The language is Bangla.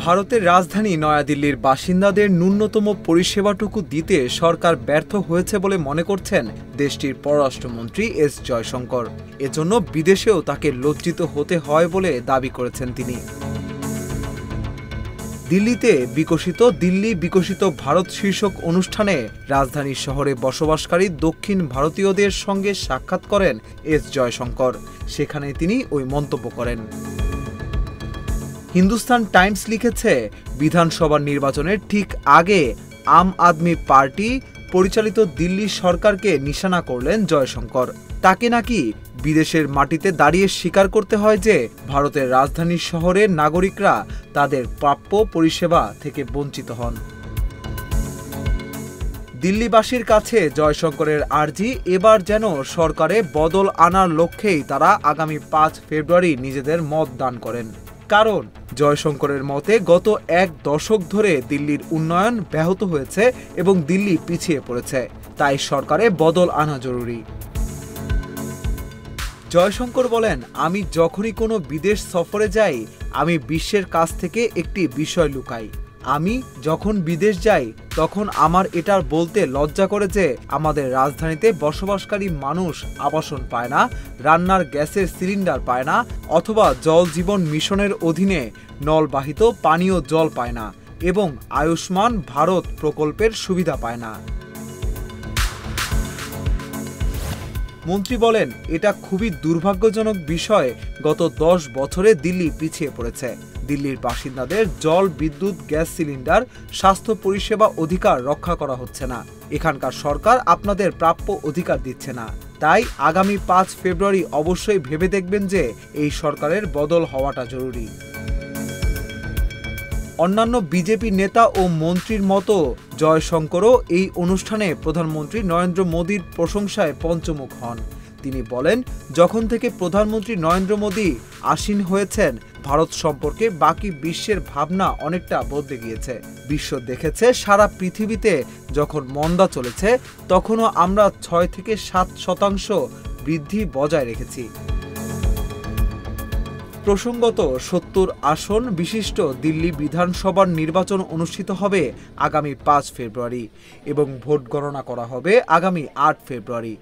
ভারতের রাজধানী নয়াদিল্লির বাসিন্দাদের ন্যূনতম পরিষেবাটুকু দিতে সরকার ব্যর্থ হয়েছে বলে মনে করছেন দেশটির পররাষ্ট্রমন্ত্রী এস জয়শঙ্কর। এজন্য বিদেশেও তাকে লজ্জিত হতে হয় বলে দাবি করেছেন তিনি। দিল্লিতে দিল্লি বিকশিত ভারত শীর্ষক অনুষ্ঠানে রাজধানী শহরে বসবাসকারী দক্ষিণ ভারতীয়দের সঙ্গে সাক্ষাৎ করেন এস জয়শঙ্কর। সেখানে তিনি ওই মন্তব্য করেন। হিন্দুস্তান টাইমস লিখেছে, বিধানসভা নির্বাচনের ঠিক আগে আম আদমি পার্টি পরিচালিত দিল্লি সরকারকে নিশানা করলেন জয়শঙ্কর। তাকে নাকি বিদেশের মাটিতে দাঁড়িয়ে স্বীকার করতে হয় যে ভারতের রাজধানী শহরের নাগরিকরা তাদের প্রাপ্য পরিষেবা থেকে বঞ্চিত হন। দিল্লিবাসীর কাছে জয়শঙ্করের আর্জি, এবার যেন সরকারে বদল আনার লক্ষ্যেই তারা আগামী 5 ফেব্রুয়ারি নিজেদের মত দান করেন। কারণ জয়শঙ্করের মতে গত 1 দশক ধরে দিল্লির উন্নয়ন ব্যাহত হয়েছে এবং দিল্লি পিছিয়ে পড়েছে, তাই সরকারে বদল আনা জরুরি। জয়শঙ্কর বলেন, আমি যখনই কোনো বিদেশ সফরে যাই আমি বিশ্বের কাছ থেকে একটি বিষয় লুকাই। আমি যখন বিদেশ যাই তখন আমার এটা বলতে লজ্জা করে যে আমাদের রাজধানীতে বসবাসকারী মানুষ আবাসন পায় না, রান্নার গ্যাসের সিলিন্ডার পায় না, অথবা জল জীবন মিশনের অধীনে নলবাহিত পানীয় জল পায় না এবং আয়ুষ্মান ভারত প্রকল্পের সুবিধা পায় না। মন্ত্রী বলেন, এটা খুবই দুর্ভাগ্যজনক বিষয়। গত 10 বছরে দিল্লি পিছিয়ে পড়েছে। দিল্লির বাসিন্দাদের জল, বিদ্যুৎ, গ্যাস সিলিন্ডার, স্বাস্থ্য পরিষেবা অধিকার রক্ষা করা হচ্ছে না। এখানকার সরকার আপনাদের প্রাপ্য অধিকার দিচ্ছে না। তাই আগামী 5 ফেব্রুয়ারি অবশ্যই ভেবে দেখবেন যে এই সরকারের বদল হওয়াটা জরুরি। অন্যান্য বিজেপি নেতা ও মন্ত্রীর মতো জয়শঙ্করও এই অনুষ্ঠানে প্রধানমন্ত্রী নরেন্দ্র মোদীর প্রশংসায় পঞ্চমুখ হন। তিনি বলেন, যখন থেকে প্রধানমন্ত্রী নরেন্দ্র মোদী আসীন হয়েছেন ভারত সম্পর্কে বাকি বিশ্বের ভাবনা অনেকটা বদলে গিয়েছে। বিশ্ব দেখেছে সারা পৃথিবীতে যখন মন্দা চলেছে তখনও আমরা 6 থেকে 7% বৃদ্ধি বজায় রেখেছি। প্রসঙ্গত 70 আসন বিশিষ্ট দিল্লি বিধানসভার নির্বাচন অনুষ্ঠিত হবে আগামী 5 ফেব্রুয়ারি এবং ভোট গণনা করা হবে আগামী 8 ফেব্রুয়ারি।